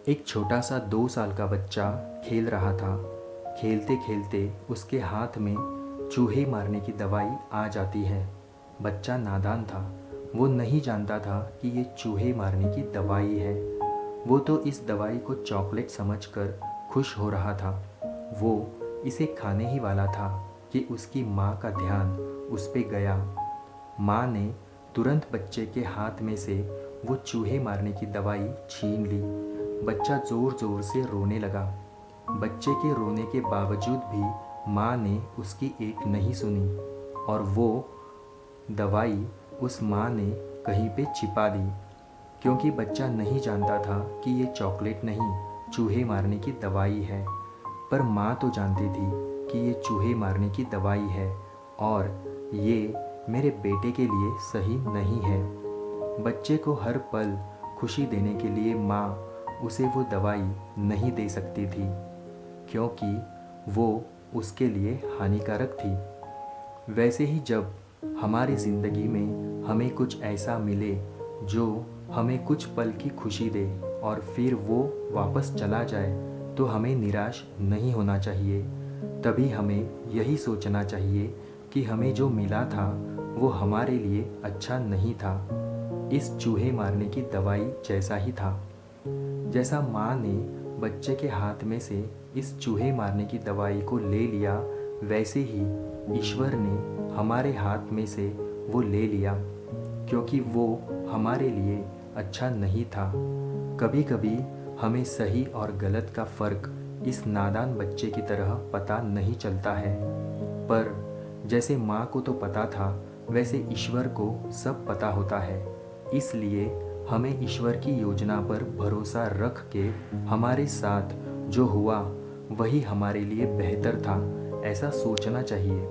एक छोटा सा 2 साल का बच्चा खेल रहा था। खेलते खेलते उसके हाथ में चूहे मारने की दवाई आ जाती है। बच्चा नादान था। वो नहीं जानता था कि ये चूहे मारने की दवाई है। वो तो इस दवाई को चॉकलेट समझकर खुश हो रहा था। वो इसे खाने ही वाला था कि उसकी माँ का ध्यान उस पे गया। माँ ने तुरंत बच्चे के हाथ में से वो चूहे मारने की दवाई छीन ली। बच्चा ज़ोर ज़ोर से रोने लगा। बच्चे के रोने के बावजूद भी माँ ने उसकी एक नहीं सुनी और वो दवाई उस माँ ने कहीं पे छिपा दी, क्योंकि बच्चा नहीं जानता था कि ये चॉकलेट नहीं, चूहे मारने की दवाई है। पर माँ तो जानती थी कि ये चूहे मारने की दवाई है और ये मेरे बेटे के लिए सही नहीं है। बच्चे को हर पल खुशी देने के लिए माँ उसे वो दवाई नहीं दे सकती थी, क्योंकि वो उसके लिए हानिकारक थी। वैसे ही जब हमारी ज़िंदगी में हमें कुछ ऐसा मिले जो हमें कुछ पल की खुशी दे और फिर वो वापस चला जाए, तो हमें निराश नहीं होना चाहिए। तभी हमें यही सोचना चाहिए कि हमें जो मिला था वो हमारे लिए अच्छा नहीं था। इस चूहे मारने की दवाई जैसा ही था। जैसा माँ ने बच्चे के हाथ में से इस चूहे मारने की दवाई को ले लिया, वैसे ही ईश्वर ने हमारे हाथ में से वो ले लिया, क्योंकि वो हमारे लिए अच्छा नहीं था। कभी कभी हमें सही और गलत का फ़र्क इस नादान बच्चे की तरह पता नहीं चलता है। पर जैसे माँ को तो पता था, वैसे ईश्वर को सब पता होता है। इसलिए हमें ईश्वर की योजना पर भरोसा रख के हमारे साथ जो हुआ वही हमारे लिए बेहतर था, ऐसा सोचना चाहिए।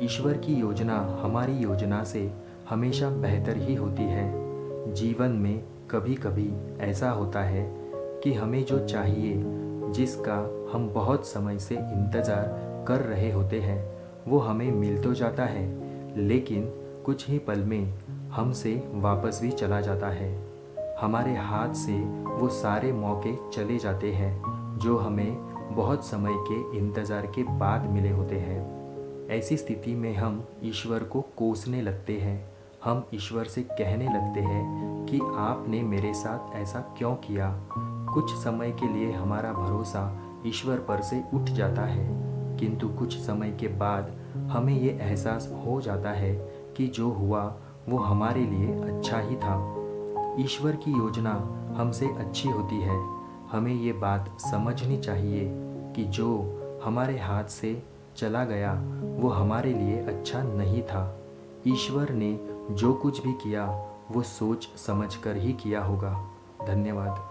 ईश्वर की योजना हमारी योजना से हमेशा बेहतर ही होती है। जीवन में कभी कभी ऐसा होता है कि हमें जो चाहिए, जिसका हम बहुत समय से इंतज़ार कर रहे होते हैं, वो हमें मिल तो जाता है, लेकिन कुछ ही पल में हमसे वापस भी चला जाता है। हमारे हाथ से वो सारे मौके चले जाते हैं जो हमें बहुत समय के इंतज़ार के बाद मिले होते हैं। ऐसी स्थिति में हम ईश्वर को कोसने लगते हैं। हम ईश्वर से कहने लगते हैं कि आपने मेरे साथ ऐसा क्यों किया। कुछ समय के लिए हमारा भरोसा ईश्वर पर से उठ जाता है, किंतु कुछ समय के बाद हमें ये एहसास हो जाता है कि जो हुआ वो हमारे लिए अच्छा ही था। ईश्वर की योजना हमसे अच्छी होती है। हमें ये बात समझनी चाहिए कि जो हमारे हाथ से चला गया वो हमारे लिए अच्छा नहीं था। ईश्वर ने जो कुछ भी किया वो सोच समझकर ही किया होगा। धन्यवाद।